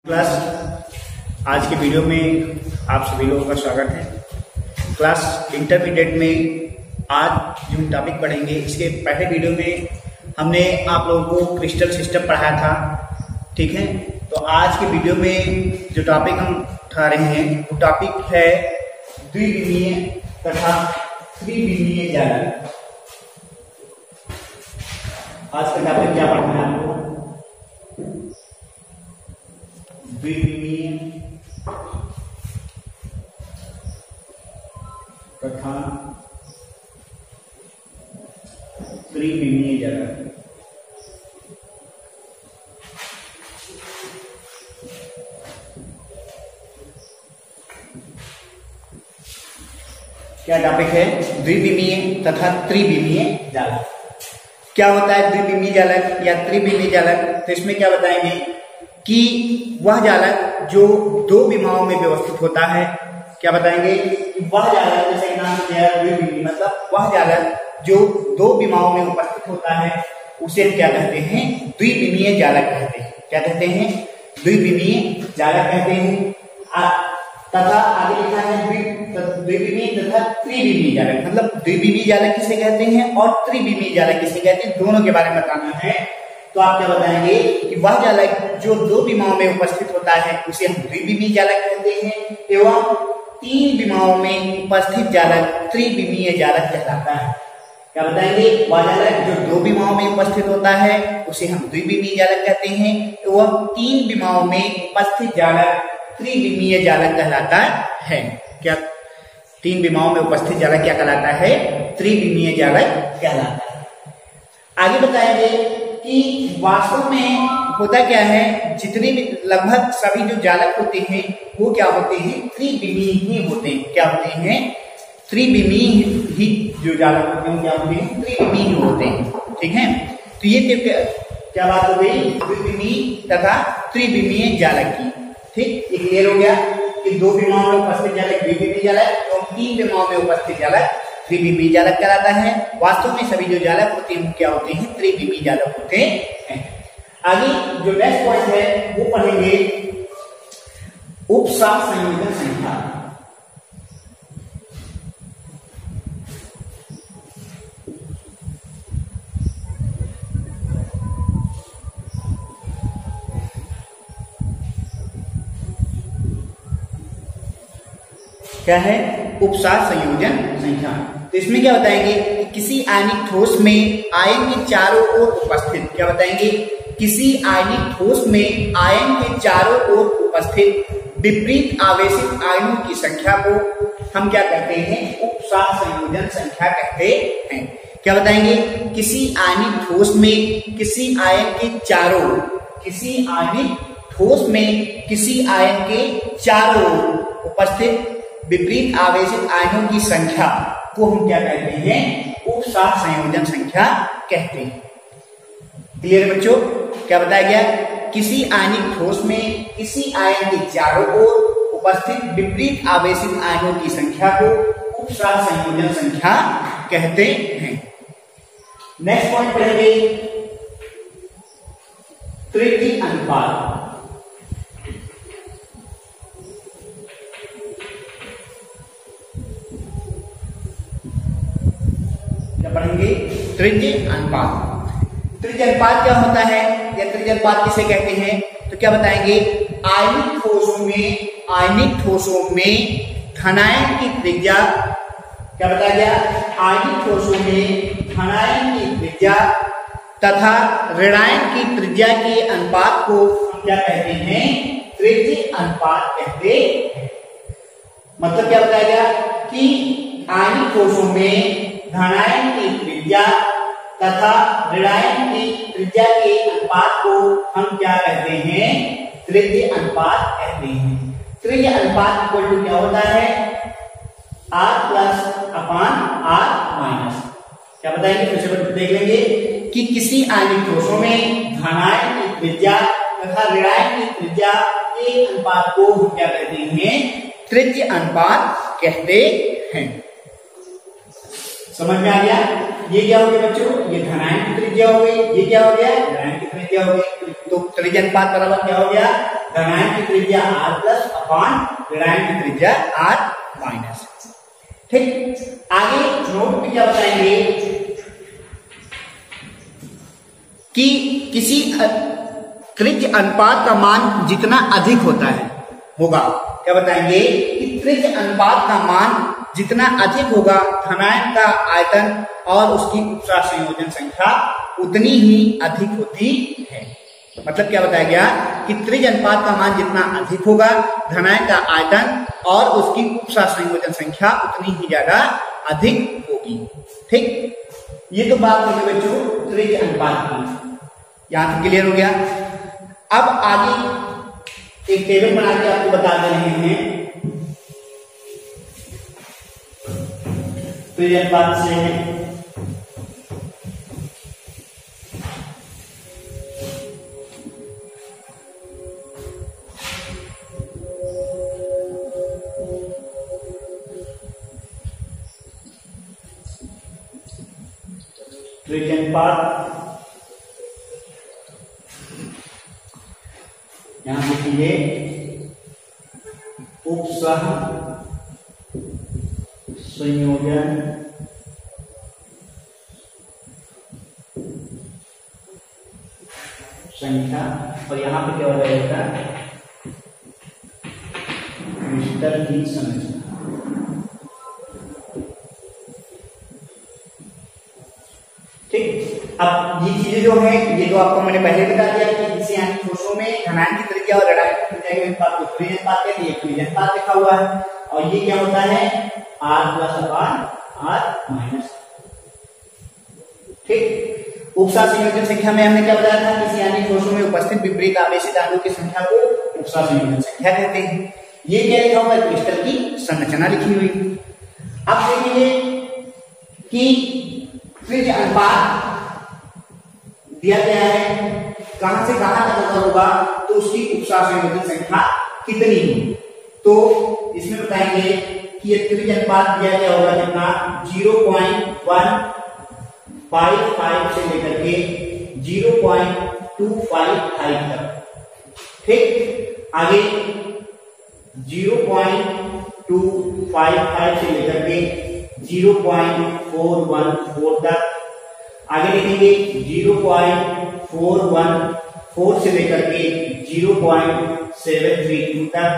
Class आज के video में आप सभी लोगों का स्वागत है। क्लास इंटरमीडिएट में आज जो टॉपिक पढ़ेंगे, इसके पहले वीडियो में हमने आप लोगों को क्रिस्टल सिस्टम पढ़ाया था, ठीक है। तो आज के वीडियो में जो टॉपिक हम उठा रहे हैं वो टॉपिक है द्विविमीय तथा त्रिविमीय जालक। आज का टॉपिक क्या पढ़ना है आपको? द्विविमीय तथा त्रिविमीय जालक। क्या टॉपिक है? द्विविमीय तथा त्रिविमीय जालक। क्या होता है द्विविमीय जालक या त्रिविमीय जालक? तो इसमें क्या बताएंगे कि वह जालक जो दो विमाओं में व्यवस्थित होता है। क्या बताएंगे कि वह जालक, जैसे नाम दिया द्विविमीय, मतलब वह जालक जो दो विमाओं में उपस्थित होता है उसे क्या कहते हैं? द्विविमीय जालक कहते हैं। क्या कहते हैं? द्विविमीय जालक कहते हैं। तथा आगे लिखा है द्विविमीय तथा त्रिविमीय जालक। मतलब द्विविमीय जालक किसे कहते हैं और त्रिविमीय जालक किसे कहते हैं, दोनों के बारे में बताना है। तो आप क्या बताएंगे कि वह जालक जो दो विमाओं में उपस्थित होता है उसे हम द्विविमीय जालक कहते हैं, एवं तीन विमाओं में उपस्थित जालक त्रिविमीय जालक कहलाता है। क्या बताएंगे? वह जालक जो दो विमाओं में उपस्थित होता है उसे हम द्विविमीय जालक कहते हैं, एवं तीन विमाओं में उपस्थित जालक त्रिविमीय जालक कहलाता है। क्या तीन विमाओं में उपस्थित जालक क्या कहलाता है? त्रिविमीय जालक कहलाता है। आगे बताएंगे कि वास्तव में होता क्या है, जितने भी लगभग सभी जो जालक होते हैं वो क्या होते हैं? त्रिविमीय ही होते हैं। क्या होते हैं? त्रिविमीय ही जो जालक होते हैं क्या होते हैं? त्रिविमीय होते हैं, ठीक है। तो ये क्या बात हो गई द्विविमीय तथा त्रिविमीय जालक की, ठीक। ये क्लियर हो गया कि दो विमाओं में उपस्थित जालक द्विविमीय जालक और तीन विमाओं में उपस्थित जालक त्रिविमीय जालक कहलाता है। वास्तव में सभी जो जालक होते हैं क्या होते हैं? त्रिविमीय जालक होते हैं। आगे जो नेक्स्ट पॉइंट है वो पढ़ेंगे उपसार संयोजन संख्या। क्या है? उपसार संयोजन संख्या। तो इसमें क्या बताएंगे कि किसी आयनिक ठोस में आयन के चारों ओर उपस्थित, क्या बताएंगे? किसी आयनिक ठोस में आयन के चारों ओर उपस्थित विपरीत आवेशित आयनों की संख्या को हम क्या कहते हैं? उपसार संयोजन संख्या कहते हैं। क्या बताएंगे? किसी आयनिक ठोस में किसी आयन के चारों, किसी आयनिक ठोस में किसी आयन के चारों ओर उपस्थित विपरीत आवेशित आयनों की संख्या को हम क्या कहते हैं? उपसार संयोजन संख्या कहते हैं। क्लियर बच्चों? क्या बताया गया? किसी आयनिक ठोस में किसी आयन के चारों ओर उपस्थित विपरीत आवेशित आयनों की संख्या को उपसार संयोजन संख्या कहते हैं। नेक्स्ट पॉइंट पढ़ेंगे त्रिज्यीय अनुपात। पढ़ेंगे त्रिज्यीय अनुपात। त्रिज्यीय अनुपात क्या होता है या त्रिज्यीय अनुपात किसे कहते हैं? तो क्या बताएंगे? आयनिक ठोसों में धनायन की त्रिज्या, क्या बताया गया? आयनिक ठोसों में धनायन की त्रिज्या तथा ऋणायन की त्रिज्या के अनुपात को हम क्या कहते हैं? त्रिज्यीय अनुपात कहते हैं। मतलब क्या बताया गया कि आयनिक ठोसों में धनायन की त्रिज्या तथा ऋणायन की त्रिज्या के अनुपात को हम क्या कहते हैं? त्रिज्यीय अनुपात कहते हैं। त्रिज्यीय अनुपात इक्वल टू क्या होता है? R प्लस अपान R माइनस। क्या बताएंगे? फिर से देख लेंगे कि किसी आयनिक ठोसों में धनायन की त्रिज्या तथा ऋणायन की त्रिज्या के अनुपात को हम क्या कहते हैं? त्रिज्यीय अनुपात कहते हैं। समझ में आ गया? ये क्या हो गया बच्चों? ये धनायन की त्रिज्या हो गई। ये क्या हो गया? ऋणायन की त्रिज्या हो गई। तो त्रिज्या अनुपात बराबर क्या हो गया? धनायन की त्रिज्या r प्लस अपॉन ऋणायन की त्रिज्या r माइनस। ठीक, आगे नोट में क्या बताएंगे कि किसी त्रिज्य अनुपात का मान जितना अधिक होता है होगा, क्या बताएंगे कि त्रिज्य अनुपात का मान जितना अधिक होगा धनायन का आयतन और उसकी उपसरह संयोजन संख्या उतनी ही अधिक होती है। मतलब क्या बताया गया कि त्रिज्य अनुपात का मान जितना अधिक होगा धनायन का आयतन और उसकी उपसरह संयोजन संख्या उतनी ही ज्यादा अधिक होगी। ठीक, ये तो बात हो गई बच्चों त्रिज्य अनुपात की, यहां तक क्लियर हो गया। अब आगे एक टेबल बना के आपको बता दे रहे हैं त्रिज्य अनुपात से त्रिज्य अनुपात, यहां देखिए उपसरह संयोजन संख्या, और यहां पे क्या हो जाएगा क्रिस्टल की संरचना। ठीक, अब ये चीजें जो है ये तो आपको मैंने पहले बता दिया कि किसी यानी ठोसों में धनायन की त्रिज्या और ऋणायन की त्रिज्या के अनुपात को त्रिज्य अनुपात कहते हैं, ये त्रिज्य अनुपात लिखा हुआ है, और ये क्या होता है r plus upon r minus. ठीक, उपसरह संयोजन संख्या में हमने क्या बताया था, किसी यानी ठोसों में उपस्थित विपरीत आवेशित अणुओं की संख्या को उपसरह संयोजन संख्या कहते हैं। ये क्या लिखा हुआ है, क्रिस्टल की संरचना लिखी हुई। अब देखिए कि त्रिज्य अनुपात दिया गया है, कहां से कहां तक अगर होगा तो उसकी उपसरह संयोजन संख्या कितनी होगी। तो इसमें बताएंगे कि ये त्रिज्य अनुपात दिया गया होगा कितना 0.155 से लेकर के 0.255 तक। ठीक, आगे 0.255 से लेकर के 0.414 तक, आगे देखेंगे 0.414 से लेकर के 0.732 तक,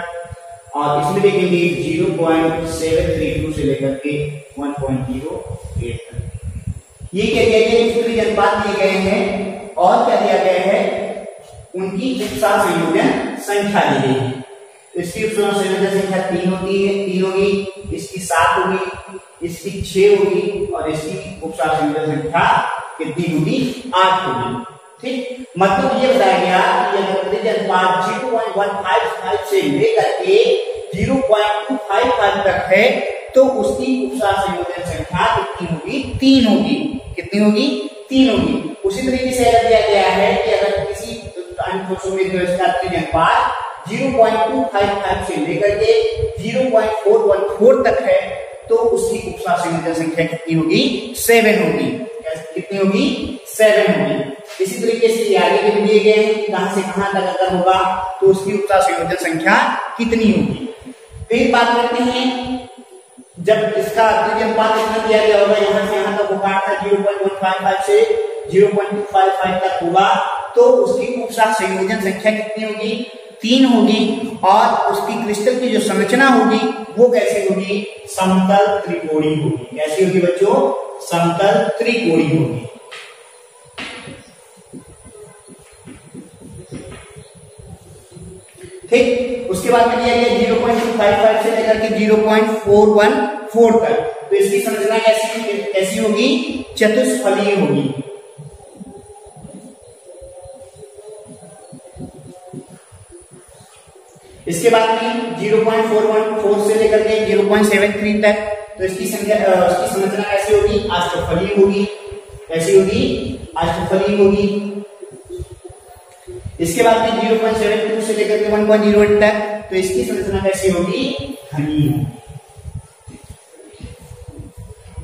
और इसमें देखेंगे 0.732 से लेकर के 1.08 तक। ये क्या दिया गया, त्रिज्य अनुपात दिए गए हैं, और क्या दिया गया है उनकी उपसरह संयोजन संख्या दी गई है। इसकी उपसरह संयोजन संख्या 3 होती है, 3 होगी, इसकी 7 होगी, इसकी 6 होगी, और इसकी उपसरह संयोजन संख्या कितनी होगी 8 होगी। ठीक, मतलब ये बताया गया कि अगर त्रिज्य अनुपात 0.155 से लेकर के 0.255 तक है तो उसकी उपसरह संयोजन संख्या कितनी होगी 3 होगी। कितनी होगी 3 होगी। उसी तरीके से दिया गया है कि अगर किसी ठोसों में इसका त्रिज्य अनुपात 0.255 से लेकर के 0.414 तक है तो उसकी उपसरह संयोजन संख्या कितनी होगी 7 होगी। कितनी होगी 7 होगी। इसी तरीके से आगे के भी दिए गए हैं कि कहां से कहां तक अगर होगा तो उसकी उपसरह संयोजन संख्या कितनी होगी। फिर बात करते हैं जब इसका त्रिज्य अनुपात कितना दिया गया होगा, यहां से यहां तक वो काट था 0.155 से 0.255 तक होगा तो उसकी उपसरह संयोजन संख्या कितनी होगी 3 होगी, और उसकी क्रिस्टल की जो संरचना होगी वो कैसी होगी समतल त्रिकोणीय होगी। कैसी होगी बच्चों, समतल त्रिकोणीय होगी। ठीक, उसके बाद में दिया गया 0.255 से लेकर के 0.414 तक, तो इसकी संरचना कैसी होगी चतुष्फलीय होगी। इसके बाद में 0.414 से लेकर के 0.73 तक, तो इसकी संरचना कैसी होगी अष्टफलीय होगी। कैसी होगी अष्टफलीय होगी। इसके बाद में 0.72 से लेकर के 1.08 तक, तो इसकी संरचना कैसी होगी घनीय।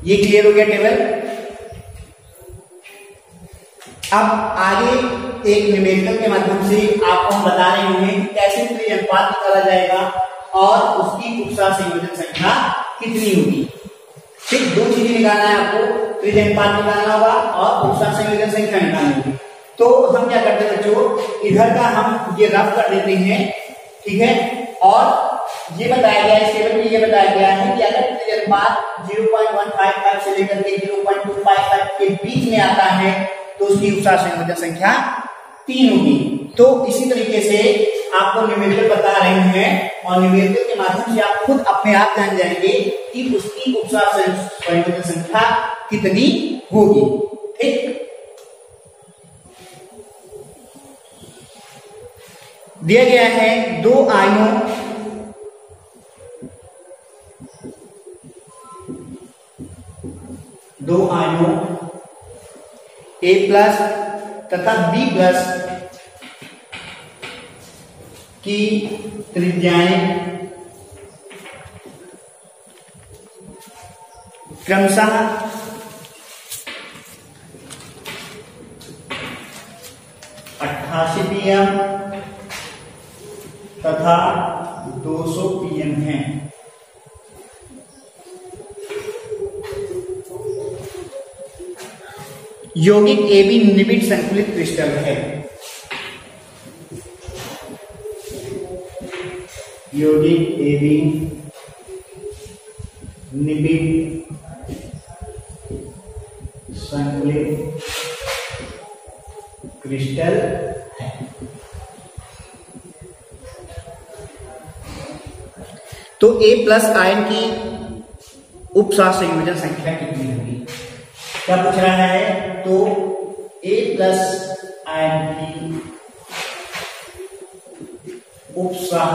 ये क्लियर हो गया टेबल। अब आगे एक न्यूमेरिकल के माध्यम से आपको हम बता रहे होंगे कि कैसे त्रिज अनुपात निकाला जाएगा और उसकी उपसह संयोजन संख्या कितनी होगी। ठीक, दो चीजें निकालना है आपको, त्रिज अनुपात निकालना होगा और उपसह संयोजन संख्या निकालनी होगी। तो हम क्या करते हैं बच्चों, इधर का हम ये रफ कर देते हैं, ठीक है। और ये बताया गया है, टेबल में ये बताया गया है कि अगर त्रिज अनुपात 0.155 से लेकर के 0.255 के बीच में आता है तो उसकी उपसह संयोजन संख्या 3 होगी। तो इसी तरीके से आपको न्यूमेरिकल बता रहे हैं और न्यूमेरिकल के माध्यम से आप खुद अपने आप जान जाएंगे कि उसकी उपसह संयोजन संख्या कितनी होगी। ठीक, दिया गया है दो आयनों A प्लस तथा B प्लस की त्रिज्याएं क्रमशः 88 pm तथा 200 pm है। यौगिक AB निबिड संकुलित क्रिस्टल है। यौगिक AB निबिड संकुलित क्रिस्टल है। तो A प्लस आयन की उपसह संयोजन संख्या कितनी होगी, क्या पूछ रहा है। तो A प्लस आयन की उपसह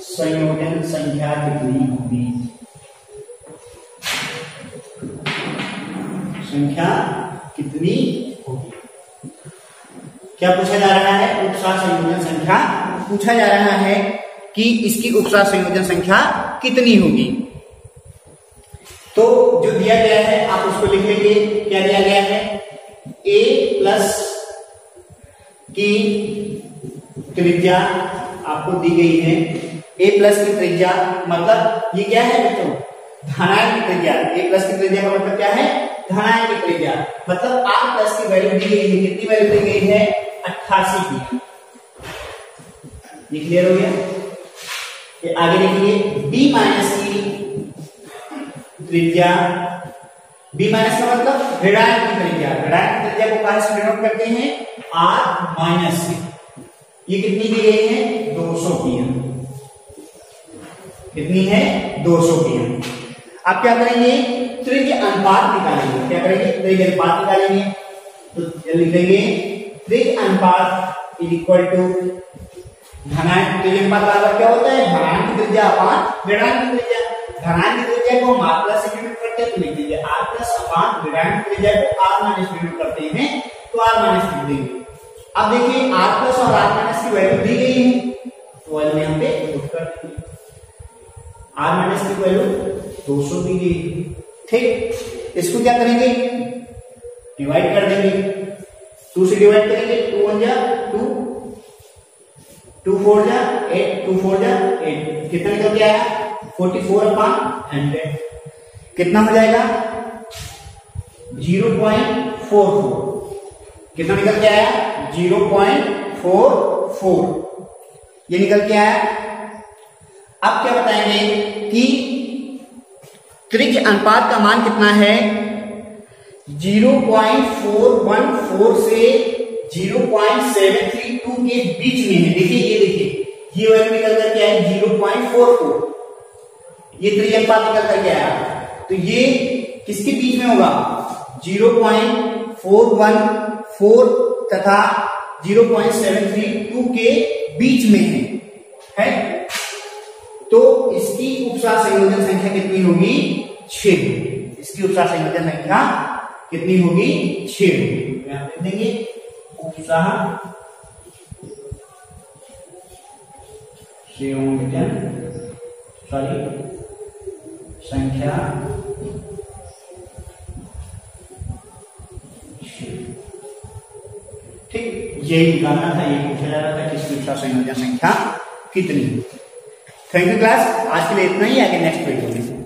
संयोजन संख्या कितनी होगी, संख्या कितनी होगी, क्या पूछा जा रहा है। उपसह संयोजन संख्या पूछा जा रहा है कि इसकी उपसह संयोजन संख्या कितनी होगी। तो जो दिया गया है आप उसको लिख लेंगे। क्या दिया गया है, A प्लस की त्रिज्या आपको दी गई है। A प्लस की त्रिज्या मतलब ये क्या है बच्चों, धनायन की त्रिज्या। A प्लस की त्रिज्या का मतलब क्या है, धनायन की त्रिज्या। मतलब R प्लस की वैल्यू दी गई है, कितनी वैल्यू दी गई है, 88 की। ये क्लियर हो गया। ये आगे देखिए, B माइनस की त्रिज्या, B माइनस का मतलब ऋणायन की त्रिज्या। ऋणायन की त्रिज्या को कहां से डिनोट करते हैं, R माइनस से। ये कितनी दी गई है, 200 pm। कितनी है, 200 pm। आप क्या करेंगे, त्रिज्य अनुपात निकालेंगे। क्या करेंगे, त्रिज्य अनुपात निकालेंगे। तो लिखेंगे त्रिज्य अनुपात इज इक्वल टू धनायन। त्रिज्य अनुपात बराबर क्या होता है, धनायन की त्रिज्या अपान ऋणायन की त्रिज्या। धनायन की त्रिज्या को R प्लस से डिनोट करते हैं तो लिख दीजिए R प्लस अपान ऋणायन की त्रिज्या को R माइनस डिनोट करते हैं तो R माइनस लिख देंगे। अब देखिए R प्लस और R माइनस की वैल्यू दी गई है तो वैल्यू यहाँ पे पुट कर देंगे। R माइनस की वैल्यू 200 दी गई है। ठीक, इसको क्या करेंगे, डिवाइड कर देंगे। 2 से डिवाइड करेंगे, 2 1 जा 2, 2 4 जा 8, 2 4 जा 8। कितना निकल के आया, 44/100। कितना हो जाएगा, 0.44। कितना निकल के आया, 0.44 ये निकल के आया। अब क्या बताएंगे कि त्रिज्य अनुपात का मान कितना है, 0.414 से 0.732 के बीच में है। देखिए ये देखिए, ये वैल्यू निकल करके आया 0.44। ये त्रिज्य अनुपात निकल करके आया। तो ये किसके बीच में होगा, 0.414 तथा 0.732 के बीच में है। तो इसकी उपसह संयोजन संख्या कितनी होगी, 6। इसकी उपसह संयोजन संख्या कितनी होगी, 6 होगी। यहां लिख देंगे उपसह संयोजन संख्या 6। ठीक, यही निकालना था, ये पूछा जा रहा था कि स्वेच्छा संयोजन संख्या कितनी। थैंक यू क्लास, आज के लिए इतना ही, आगे नेक्स्ट वीडियो में।